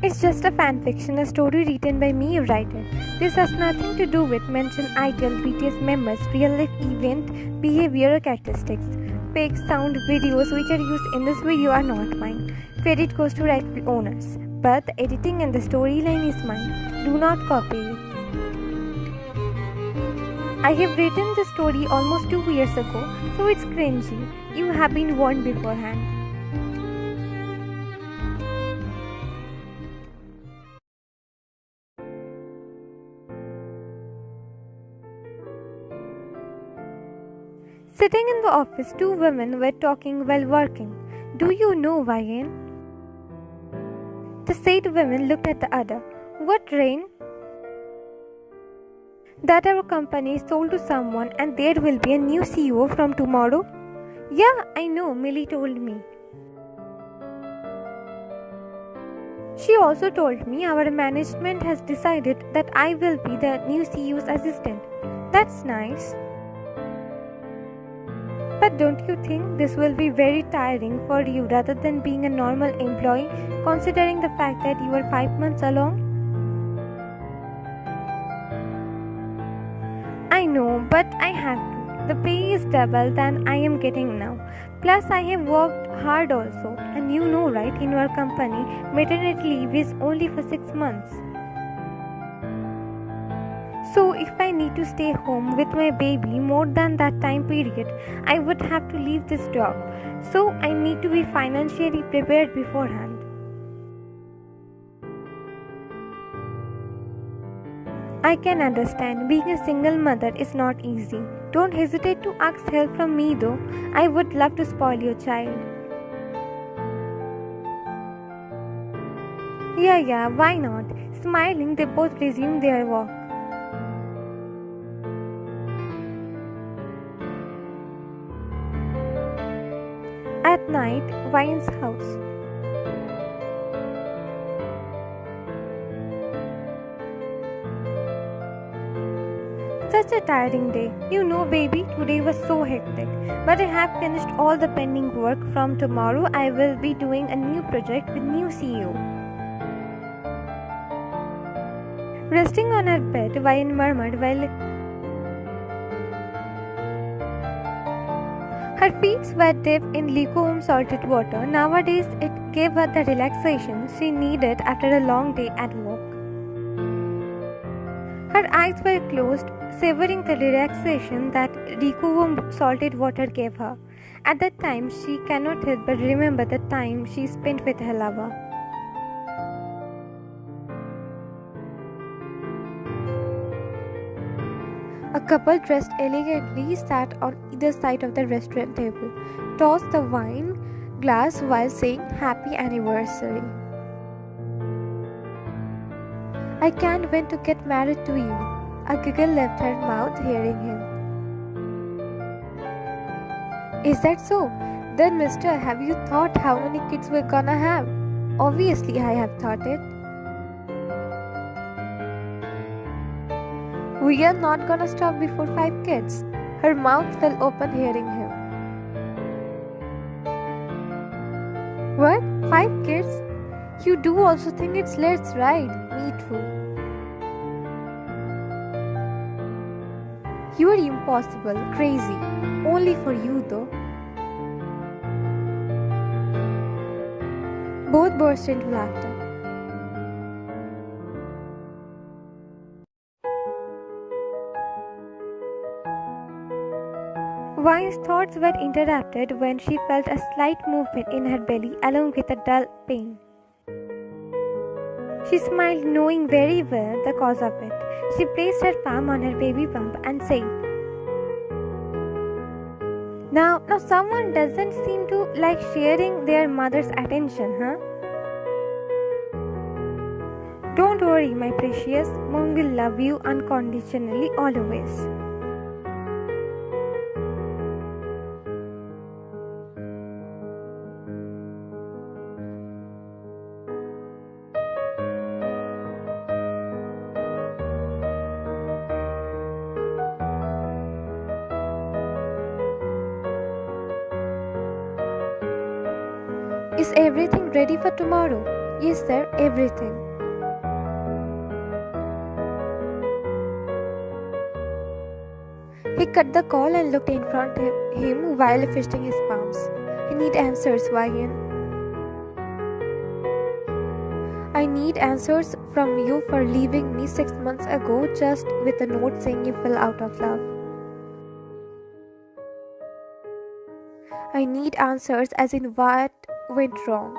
It's just a fanfiction, a story written by me, writer. This has nothing to do with mentioned idol, BTS members, real-life event, behavior or characteristics. Pics, sound, videos which are used in this video are not mine. Credit goes to rightful owners. But the editing and the storyline is mine. Do not copy it. I have written this story almost 2 years ago, so it's cringy. You have been warned beforehand. Sitting in the office, 2 women were talking while working. Do you know why? The said women looked at the other. What rain? That our company is sold to someone and there will be a new CEO from tomorrow? Yeah, I know, Millie told me. She also told me our management has decided that I will be the new CEO's assistant. That's nice. But don't you think this will be very tiring for you rather than being a normal employee, considering the fact that you are 5 months along? I know, but I have to. The pay is double than I am getting now. Plus, I have worked hard also. And you know, right, in your company, maternity leave is only for 6 months. So, if I need to stay home with my baby more than that time period, I would have to leave this job. So, I need to be financially prepared beforehand. I can understand being a single mother is not easy. Don't hesitate to ask help from me though. I would love to spoil your child. Yeah, why not? Smiling, they both resumed their walk. At night, Vine's house. Such a tiring day. You know, baby, today was so hectic. But I have finished all the pending work. From tomorrow, I will be doing a new project with new CEO. Resting on her bed, Vine murmured while her feet were dipped in lukewarm salted water. Nowadays, it gave her the relaxation she needed after a long day at work. Her eyes were closed, savoring the relaxation that lukewarm salted water gave her. At that time, she cannot help but remember the time she spent with her lover. A couple dressed elegantly sat on either side of the restaurant table, tossed the wine glass while saying happy anniversary. I can't wait to get married to you. A giggle left her mouth hearing him. Is that so? Then, mister, have you thought how many kids we're gonna have? Obviously, I have thought it. We are not gonna stop before 5 kids. Her mouth fell open hearing him. What? 5 kids? You do also think it's let's ride? Me too. You are impossible, crazy. Only for you though. Both burst into laughter. Vine's thoughts were interrupted when she felt a slight movement in her belly along with a dull pain. She smiled, knowing very well the cause of it. She placed her palm on her baby bump and said, Now someone doesn't seem to like sharing their mother's attention, huh? Don't worry, my precious. Mom will love you unconditionally always. Is everything ready for tomorrow? Yes, sir, everything. He cut the call and looked in front of him while fisting his palms. I need answers, Ryan. I need answers from you for leaving me 6 months ago just with a note saying you fell out of love. I need answers as in what went wrong,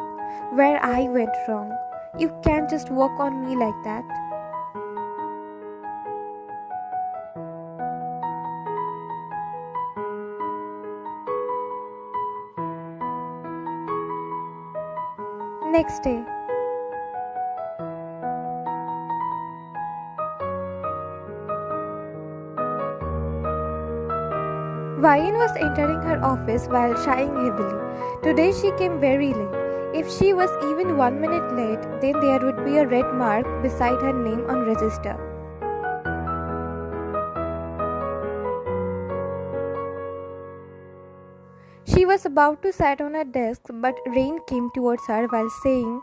where I went wrong. You can't just walk on me like that. Next day. Ryan was entering her office while shying heavily. Today she came very late. If she was even 1 minute late, then there would be a red mark beside her name on register. She was about to sit on her desk, but Rain came towards her while saying,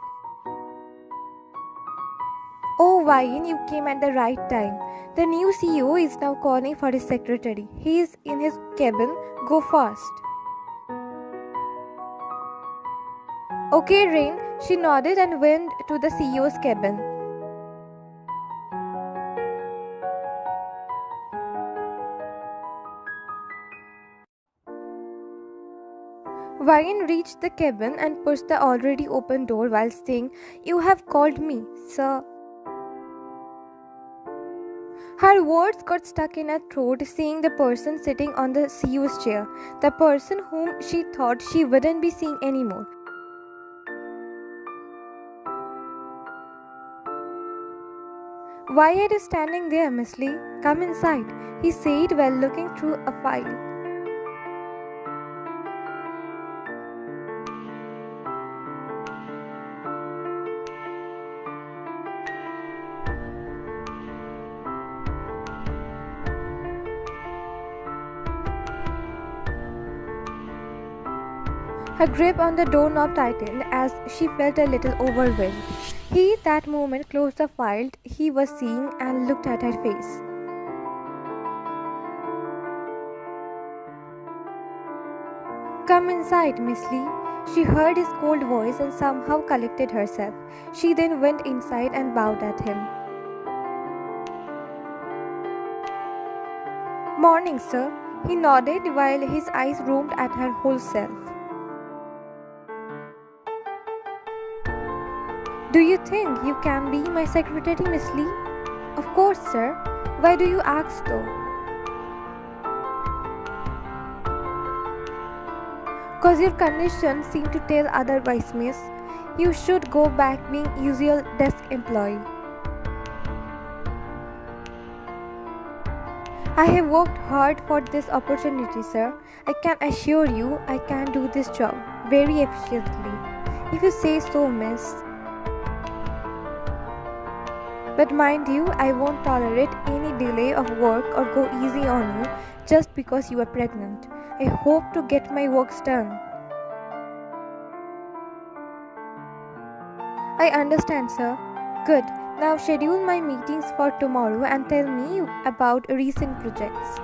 "Oh, Ryan, you came at the right time. The new CEO is now calling for his secretary. He is in his cabin. Go fast." Okay, Rain. She nodded and went to the CEO's cabin. Ryan reached the cabin and pushed the already open door while saying, "You have called me, sir." Her words got stuck in her throat, seeing the person sitting on the CEO's chair, the person whom she thought she wouldn't be seeing anymore. "Why are you standing there, Miss Lee? Come inside," he said while looking through a file. Her grip on the doorknob tightened as she felt a little overwhelmed. He, that moment, closed the file he was seeing and looked at her face. "Come inside, Miss Lee." She heard his cold voice and somehow collected herself. She then went inside and bowed at him. "Morning, sir." He nodded while his eyes roamed at her whole self. "Do you think you can be my secretary, Miss Lee?" "Of course, sir. Why do you ask though?" "'Cause your conditions seem to tell otherwise, miss. You should go back being usual desk employee." "I have worked hard for this opportunity, sir. I can assure you I can do this job very efficiently. If you say so, miss. But mind you, I won't tolerate any delay of work or go easy on you just because you are pregnant. I hope to get my works done." "I understand, sir." "Good. Now schedule my meetings for tomorrow and tell me about recent projects."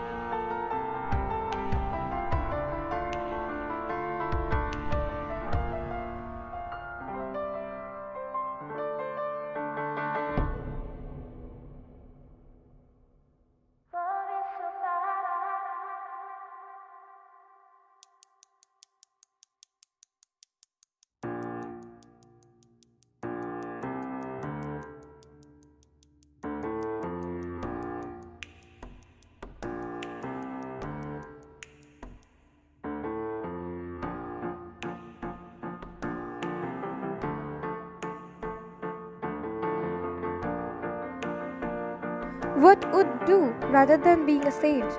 "What would do rather than being a sage?"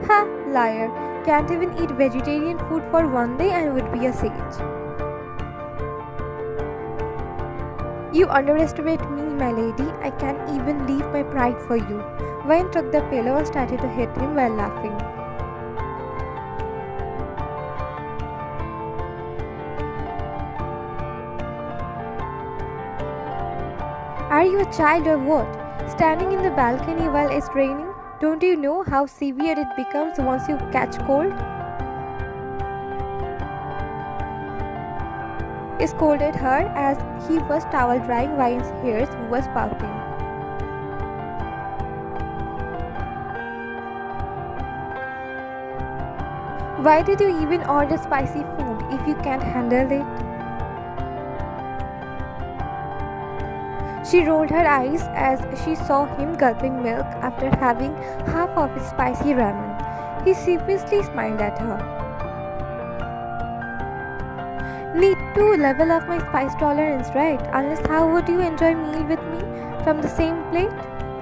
"Ha, liar. Can't even eat vegetarian food for 1 day and would be a sage." "You underestimate me, my lady. I can't even leave my pride for you." Wayne took the pillow and started to hit him while laughing. Are you a child or what? Standing in the balcony while it's raining? Don't you know how severe it becomes once you catch cold? He scolded her as he was towel drying while his hairs was pouting. Why did you even order spicy food if you can't handle it? She rolled her eyes as she saw him gulping milk after having half of his spicy ramen. He sheepishly smiled at her. Need to level up my spice tolerance, right? Unless how would you enjoy meal with me from the same plate?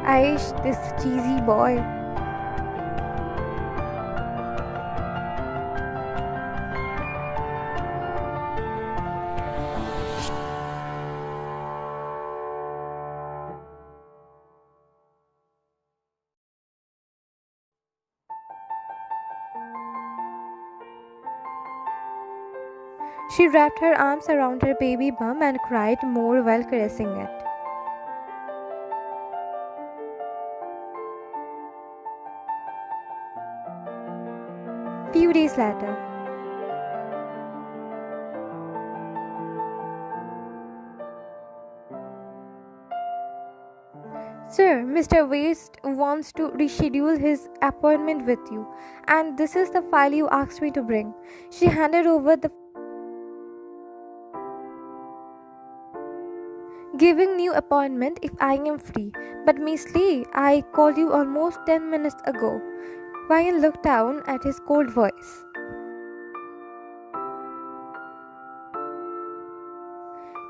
Aish, this cheesy boy. She wrapped her arms around her baby bum and cried more while caressing it. Few days later. Sir, Mr. Waste wants to reschedule his appointment with you, and this is the file you asked me to bring. She handed over the giving new appointment if I am free. But Miss Lee, I called you almost 10 minutes ago. Ryan looked down at his cold voice.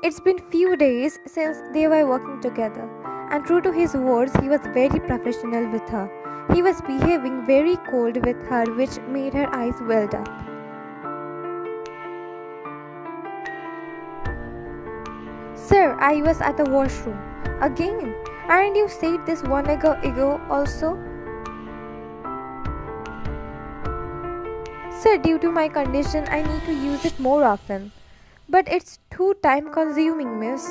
It's been few days since they were working together, and true to his words, he was very professional with her. He was behaving very cold with her, which made her eyes welled up. Sir, I was at the washroom. Again? Aren't you said this 1 hour ago also? Sir, due to my condition, I need to use it more often. But it's too time consuming, miss.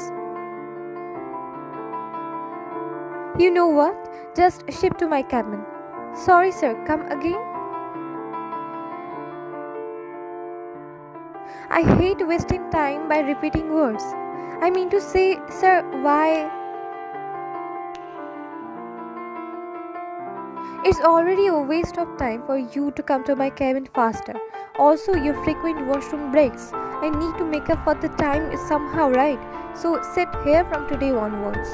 You know what? Just ship to my cabin. Sorry, sir, come again? I hate wasting time by repeating words. I mean to say, sir, why? It's already a waste of time for you to come to my cabin faster. Also, your frequent washroom breaks. I need to make up for the time somehow, right? So sit here from today onwards.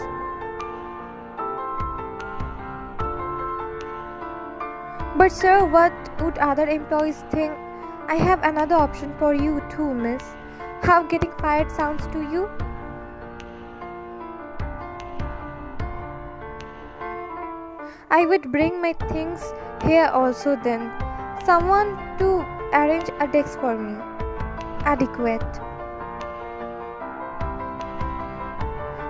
But sir, what would other employees think? I have another option for you too, miss. How getting fired sounds to you? I would bring my things here also then. Someone to arrange a desk for me. Adequate.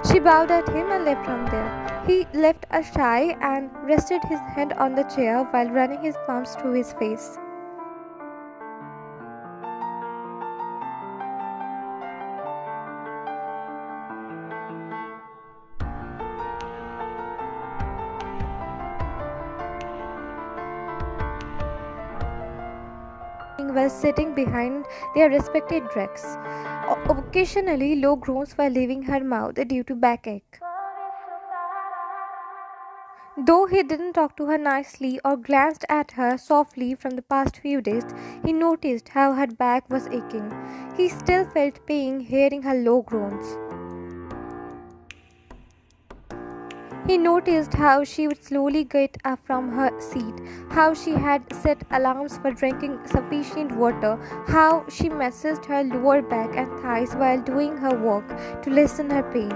She bowed at him and left from there. He left a sigh and rested his hand on the chair while running his palms through his face. While sitting behind their respective desks. Occasionally, low groans were leaving her mouth due to backache. Though he didn't talk to her nicely or glanced at her softly from the past few days, he noticed how her back was aching. He still felt pain hearing her low groans. He noticed how she would slowly get up from her seat, how she had set alarms for drinking sufficient water, how she massaged her lower back and thighs while doing her work to lessen her pain.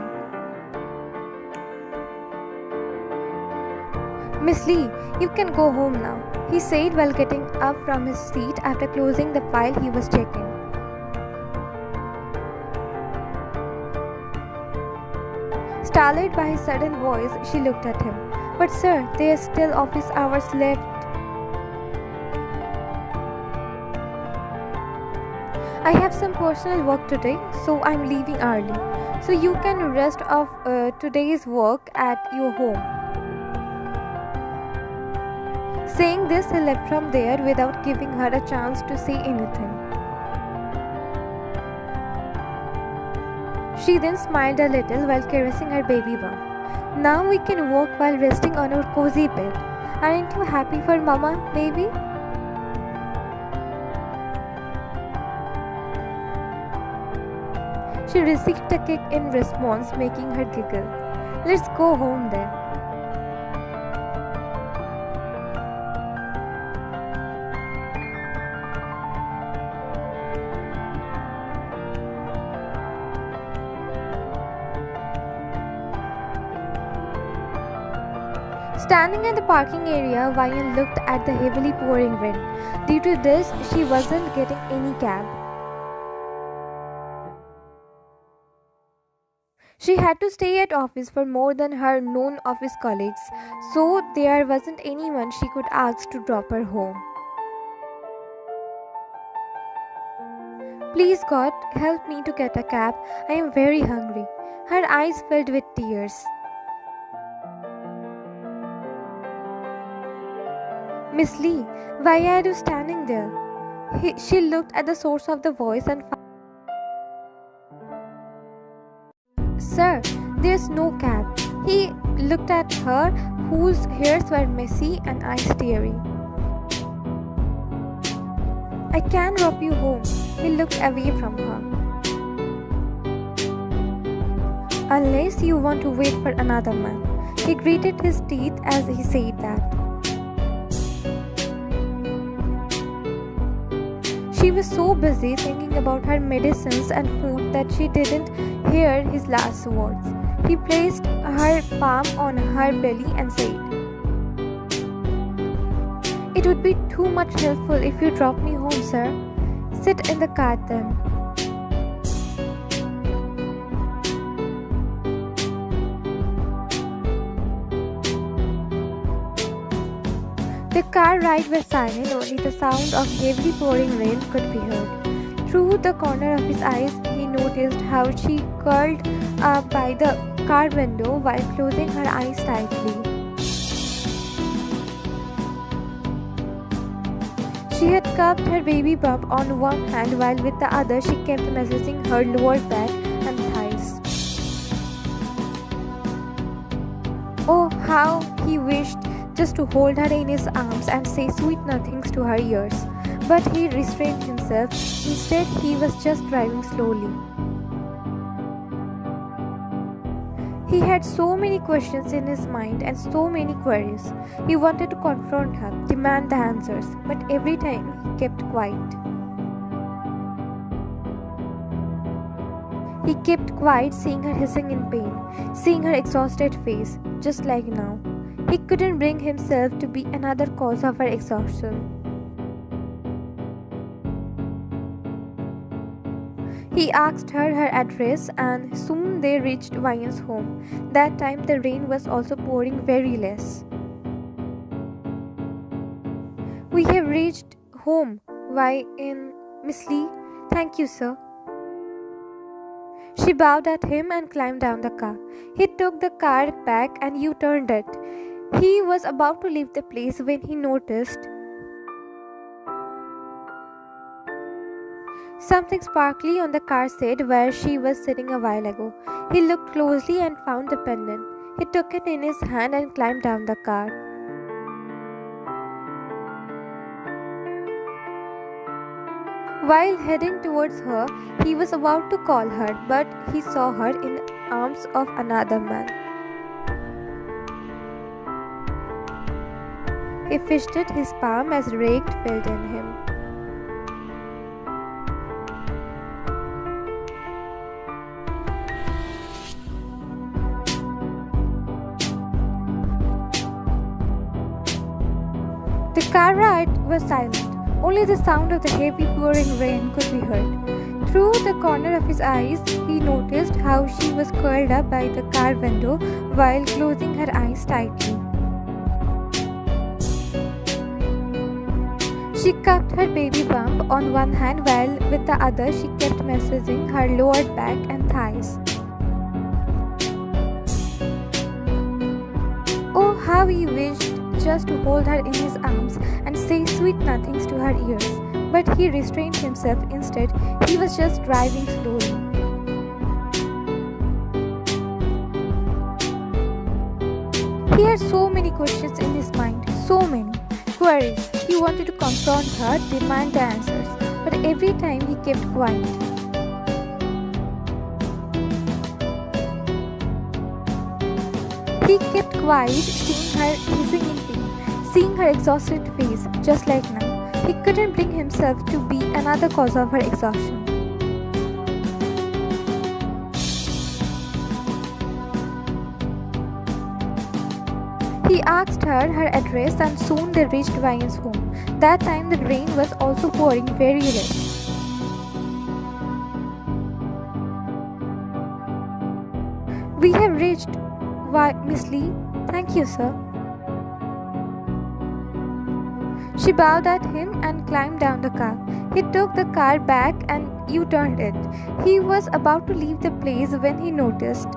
Miss Lee, you can go home now, he said while getting up from his seat after closing the file he was checking. Startled by his sudden voice, she looked at him. But sir, there are still office hours left. I have some personal work today, so I'm leaving early. so you can rest of today's work at your home. Saying this, he left from there without giving her a chance to say anything. She then smiled a little while caressing her baby bump. Now we can walk while resting on our cozy bed. Aren't you happy for Mama, baby? She received a kick in response, making her giggle. Let's go home then. Standing in the parking area, Vian looked at the heavily pouring rain. Due to this, she wasn't getting any cab. She had to stay at office for more than her known office colleagues, so there wasn't anyone she could ask to drop her home. Please God, help me to get a cab. I am very hungry. Her eyes filled with tears. Miss Lee, why are you standing there? She looked at the source of the voice and found, Sir, there's no cab. He looked at her, whose hairs were messy and eyes teary. I can drop you home. He looked away from her. Unless you want to wait for another man. He gritted his teeth as he said that. She was so busy thinking about her medicines and food that she didn't hear his last words. He placed her palm on her belly and said, It would be too much helpful if you drop me home, sir. Sit in the car then. The car ride was silent, only the sound of heavily pouring rain could be heard. Through the corner of his eyes, he noticed how she curled up by the car window while closing her eyes tightly. She had cupped her baby bump on one hand while with the other she kept massaging her lower back and thighs. Oh, how he wished just to hold her in his arms and say sweet nothings to her ears. But he restrained himself. Instead, he was just driving slowly. He had so many questions in his mind and so many queries. He wanted to confront her, demand the answers, but every time he kept quiet. He kept quiet, seeing her hissing in pain, seeing her exhausted face, just like now. He couldn't bring himself to be another cause of her exhaustion. He asked her address and soon they reached Vian's home. That time the rain was also pouring very less. We have reached home, Vian. Miss Lee, thank you, sir. She bowed at him and climbed down the car. He took the car back and U-turned it. He was about to leave the place when he noticed something sparkly on the car seat where she was sitting a while ago. He looked closely and found the pendant. He took it in his hand and climbed down the car. While heading towards her, he was about to call her, but he saw her in the arms of another man. He fisted his palm as rage filled in him. The car ride was silent. Only the sound of the heavy pouring rain could be heard. Through the corner of his eyes, he noticed how she was curled up by the car window while closing her eyes tightly. She cupped her baby bump on one hand while with the other she kept massaging her lower back and thighs. How he wished just to hold her in his arms and say sweet nothings to her ears. But he restrained himself instead. He was just driving slowly. He had so many questions in his mind, so many queries. He wanted to confront her, demand the answers, but every time he kept quiet. He kept quiet, seeing her hissing in pain, seeing her exhausted face, just like now. He couldn't bring himself to be another cause of her exhaustion. He asked her address and soon they reached Ryan's home. That time the rain was also pouring very less. We have reached. Why, Miss Lee? Thank you, sir. She bowed at him and climbed down the car. He took the car back and U-turned it. He was about to leave the place when he noticed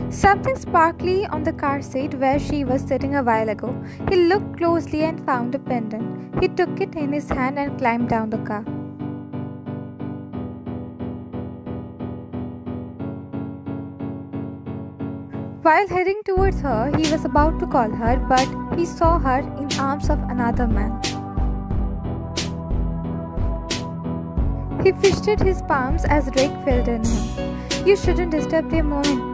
something sparkly on the car seat where she was sitting a while ago. He looked closely and found a pendant. He took it in his hand and climbed down the car. While heading towards her, he was about to call her, but he saw her in arms of another man. He fisted his palms as Drake filled in him. You shouldn't disturb their moment.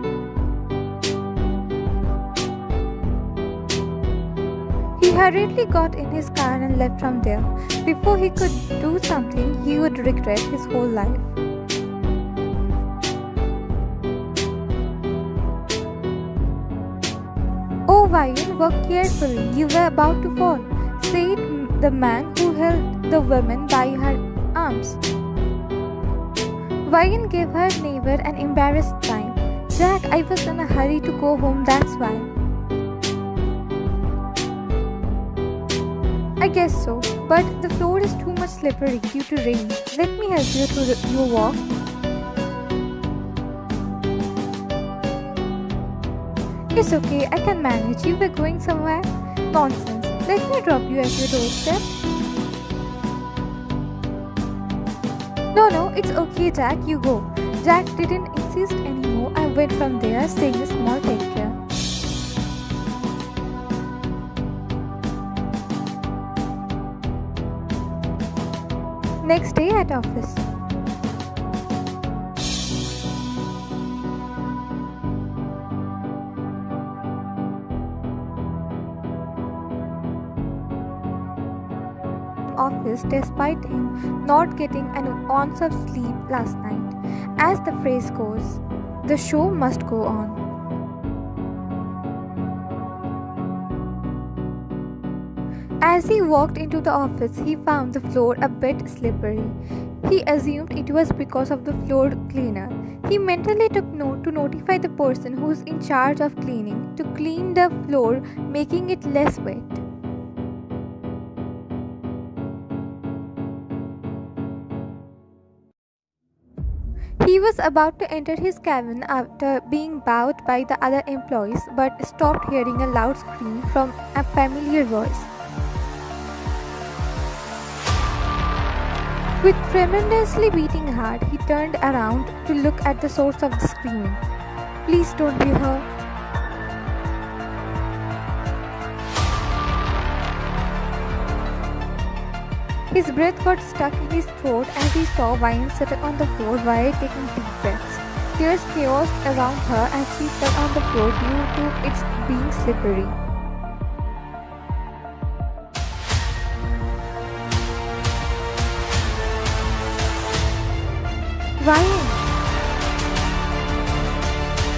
He hurriedly got in his car and left from there. Before he could do something, he would regret his whole life. Oh, Violin, walk carefully. You were about to fall, said the man who held the woman by her arms. Violin gave her neighbor an embarrassed smile. Jack, I was in a hurry to go home, that's why. I guess so, but the floor is too much slippery due to rain. Let me help you through your walk. It's okay, I can manage. You were going somewhere? Nonsense. Let me drop you at your doorstep. No, it's okay, Jack, you go. Jack didn't insist anymore. I went from there, saying a small take care. Next day at office. Office despite him not getting an ounce of sleep last night. As the phrase goes, the show must go on. As he walked into the office, he found the floor a bit slippery. He assumed it was because of the floor cleaner. He mentally took note to notify the person who's in charge of cleaning to clean the floor, making it less wet. He was about to enter his cabin after being bowed by the other employees, but stopped hearing a loud scream from a familiar voice. With tremendously beating heart, he turned around to look at the source of the screaming. Please don't be her. His breath got stuck in his throat as he saw Vine sitting on the floor while taking deep breaths. Tears chaos around her as she fell on the floor due to its being slippery. Ryan!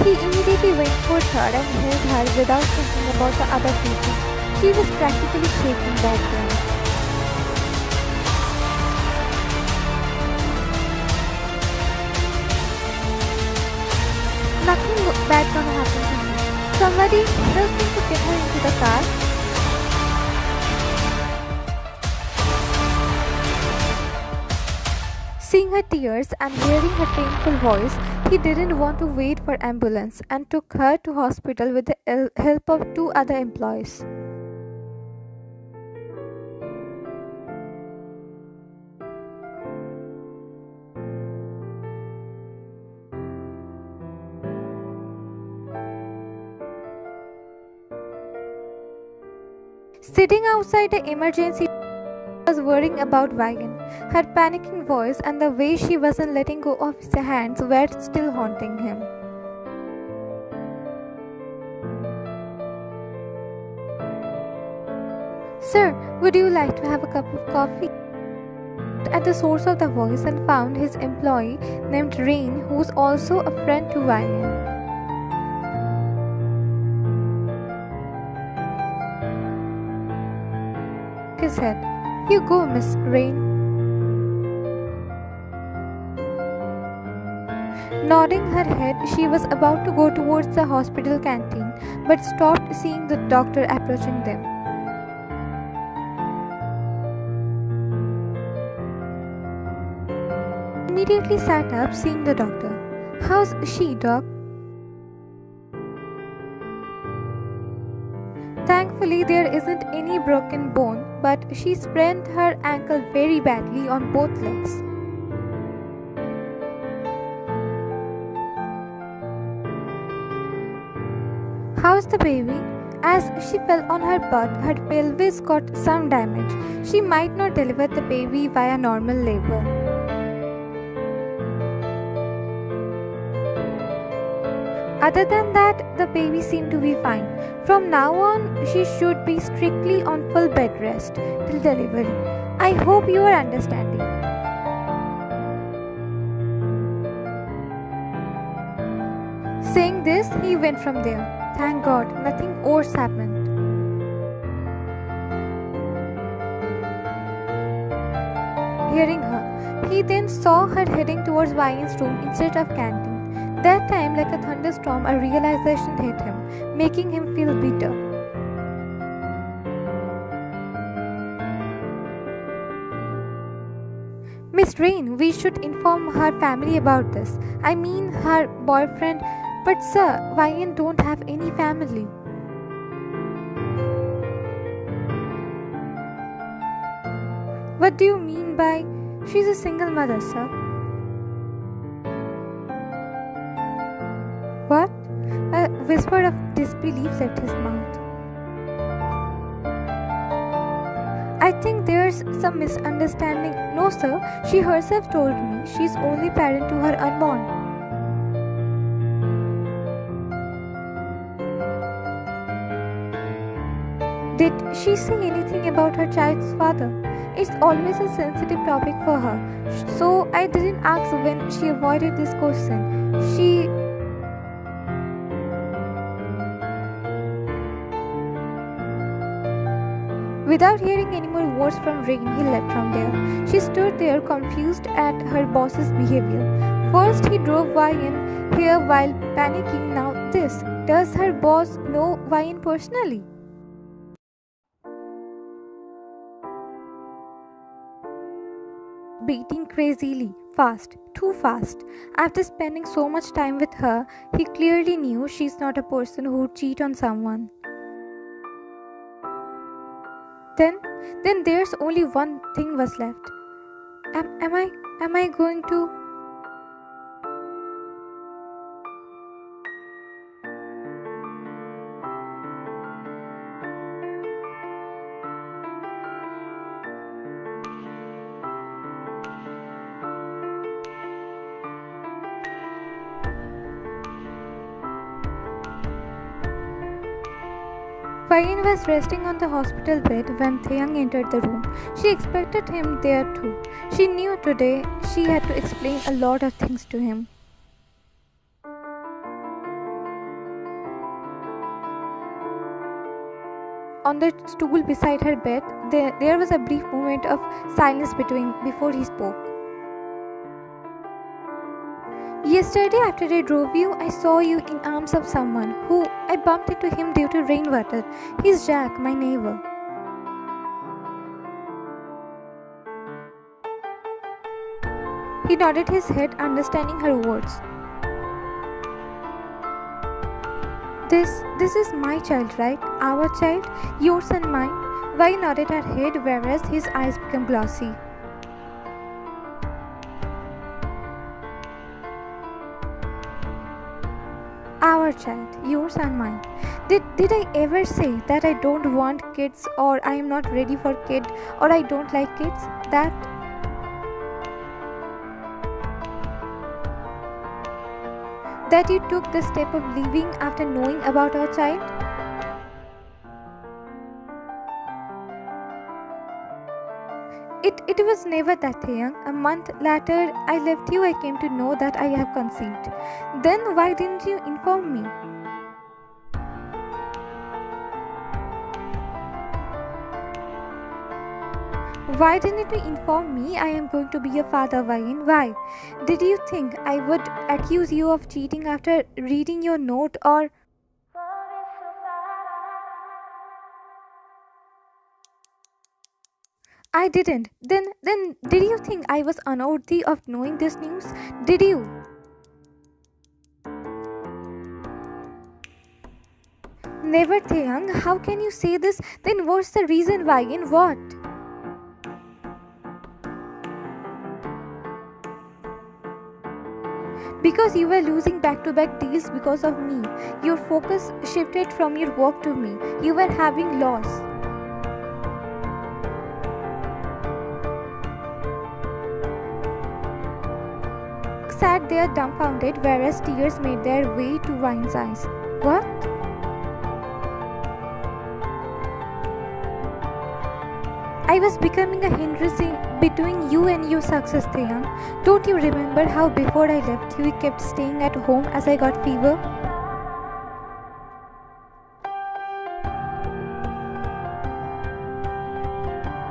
He immediately went towards her and held her without thinking about the other people. She was practically shaking back then. Nothing bad gonna happen to me. Somebody help me to get her into the car. Seeing her tears and hearing her painful voice, he didn't want to wait for ambulance and took her to hospital with the help of two other employees. Sitting outside the emergency was worrying about Violin. Her panicking voice and the way she wasn't letting go of his hands were still haunting him. "Sir, would you like to have a cup of coffee?" At the source of the voice and found his employee named Rain, who's also a friend to Violin. He said, "You go, Miss Rain." Nodding her head, she was about to go towards the hospital canteen, but stopped seeing the doctor approaching them. Immediately sat up, seeing the doctor. "How's she, Doc?" "Thankfully, there isn't any broken bone, but she sprained her ankle very badly on both legs." "How's the baby?" As she fell on her butt, her pelvis got some damage. She might not deliver the baby via normal labor. Other than that, the baby seemed to be fine. From now on, she should be strictly on full bed rest till delivery. I hope you are understanding. Saying this, he went from there. Thank God, nothing worse happened. Hearing her, he then saw her heading towards Vian's room instead of canteen. That time, like a thunderstorm, a realization hit him, making him feel bitter. "Miss Rain, we should inform her family about this. I mean, her boyfriend." "But sir, Vian don't have any family." "What do you mean by she's a single mother, sir?" "What?" A whisper of disbelief left his mouth. "I think there's some misunderstanding." "No, sir. She herself told me she's only parent to her unborn." "Did she say anything about her child's father?" "It's always a sensitive topic for her, so I didn't ask when she avoided this question. She..." Without hearing any more words from Rain, he left from there. She stood there confused at her boss's behavior. First he drove Vian here while panicking, now this. Does her boss know Vian personally? Beating crazily, fast, too fast. After spending so much time with her, he clearly knew she's not a person who would cheat on someone. Then there's only one thing was left. Am I going to... Vian was resting on the hospital bed when Taehyung entered the room. She expected him there too. She knew today she had to explain a lot of things to him. On the stool beside her bed, there was a brief moment of silence before he spoke. "Yesterday after I drove you, I saw you in arms of someone who I bumped into him due to rainwater. He's Jack, my neighbor." He nodded his head, understanding her words. This is my child, right? Our child? Yours and mine? Vi nodded her head, whereas his eyes became glossy. Our child, yours and mine. Did I ever say that I don't want kids, or I am not ready for kid, or I don't like kids? That you took the step of leaving after knowing about our child? It was never that, Taehyung. A month later, I left you, I came to know that I have conceived. Then why didn't you inform me? Why didn't you inform me I am going to be a father, Violin? Why? Did you think I would accuse you of cheating after reading your note, or... I didn't. Then did you think I was unworthy of knowing this news? Did you? Never, Taehyung. How can you say this? Then what's the reason, Violin? What? Because you were losing back-to-back deals because of me. Your focus shifted from your work to me. You were having loss. Sat there dumbfounded, whereas tears made their way to Vine's eyes. What? I was becoming a hindrance between you and your success, Taehyung. Don't you remember how before I left you kept staying at home as I got fever?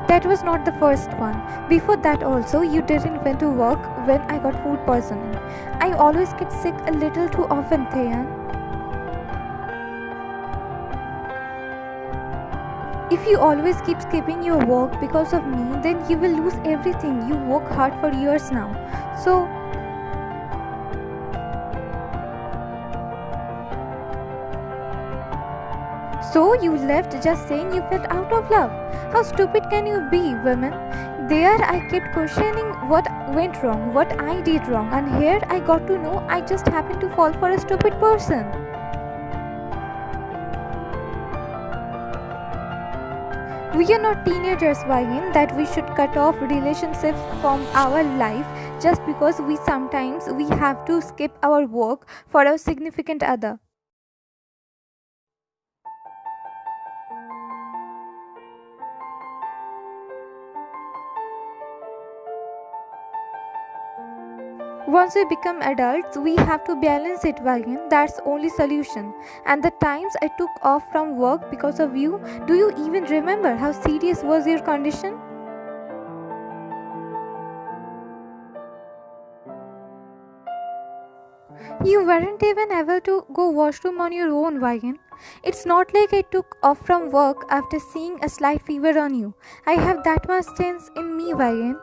That was not the first one. Before that also, you didn't went to work when I got food poisoning. I always get sick a little too often, Taehyung. If you always keep skipping your work because of me, then you will lose everything you work hard for years now. So you left just saying you felt out of love. How stupid can you be, women? There I kept questioning what went wrong, what I did wrong, and here I got to know I just happened to fall for a stupid person. We are not teenagers, Violin, that we should cut off relationships from our life just because we have to skip our work for a significant other. Once we become adults, we have to balance it, Violin. That's only solution. And the times I took off from work because of you, do you even remember how serious was your condition? You weren't even able to go washroom on your own, Violin. It's not like I took off from work after seeing a slight fever on you. I have that much sense in me, Violin.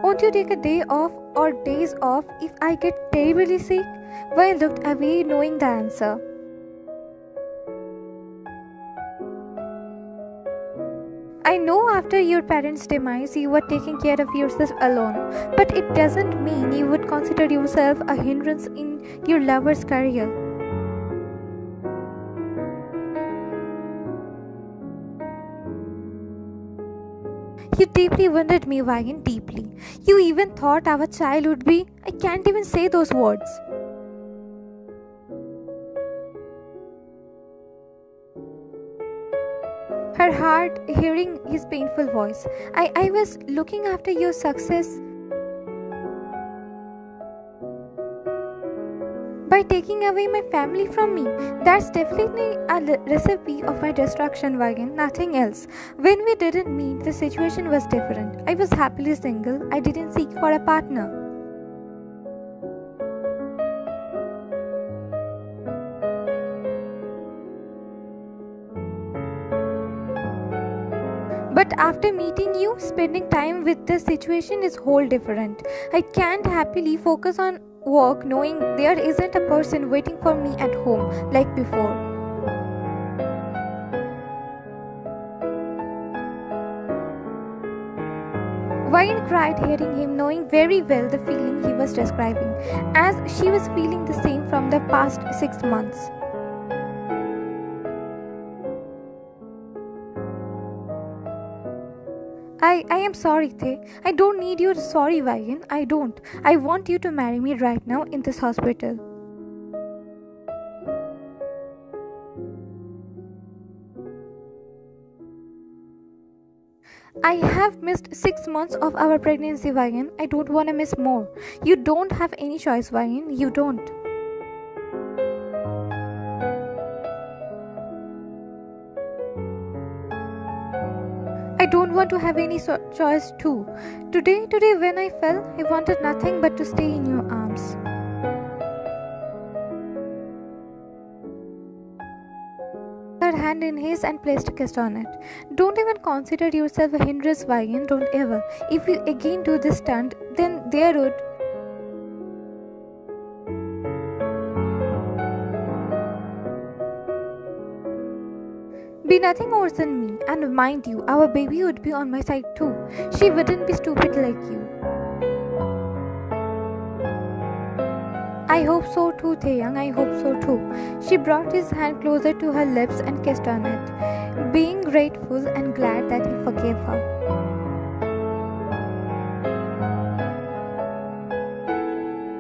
Won't you take a day off or days off if I get terribly sick? Vi looked away knowing the answer. I know after your parents' demise you were taking care of yourself alone, but it doesn't mean you would consider yourself a hindrance in your lover's career. You deeply wounded me, Violin, deeply. You even thought our child would be... I can't even say those words. Her heart hearing his painful voice. I was looking after your success by taking away my family from me. That's definitely a recipe of my destruction, Violin, nothing else. When we didn't meet, the situation was different. I was happily single. I didn't seek for a partner. But after meeting you, spending time with this situation is whole different. I can't happily focus on work knowing there isn't a person waiting for me at home like before. Violin cried hearing him, knowing very well the feeling he was describing, as she was feeling the same from the past 6 months. I am sorry, Tae. I don't need your sorry, Violin. I don't. I want you to marry me right now in this hospital. I have missed 6 months of our pregnancy, Violin. I don't want to miss more. You don't have any choice, Violin. You don't. I don't want to have any choice too. Today when I fell, I wanted nothing but to stay in your arms. Her hand in his and placed a kiss on it. Don't even consider yourself a hindrance, Violin. Don't ever. If you again do this stunt, then there would be nothing worse than me, and mind you, our baby would be on my side too. She wouldn't be stupid like you. I hope so too, Taehyung. I hope so too. She brought his hand closer to her lips and kissed on it, being grateful and glad that he forgave her.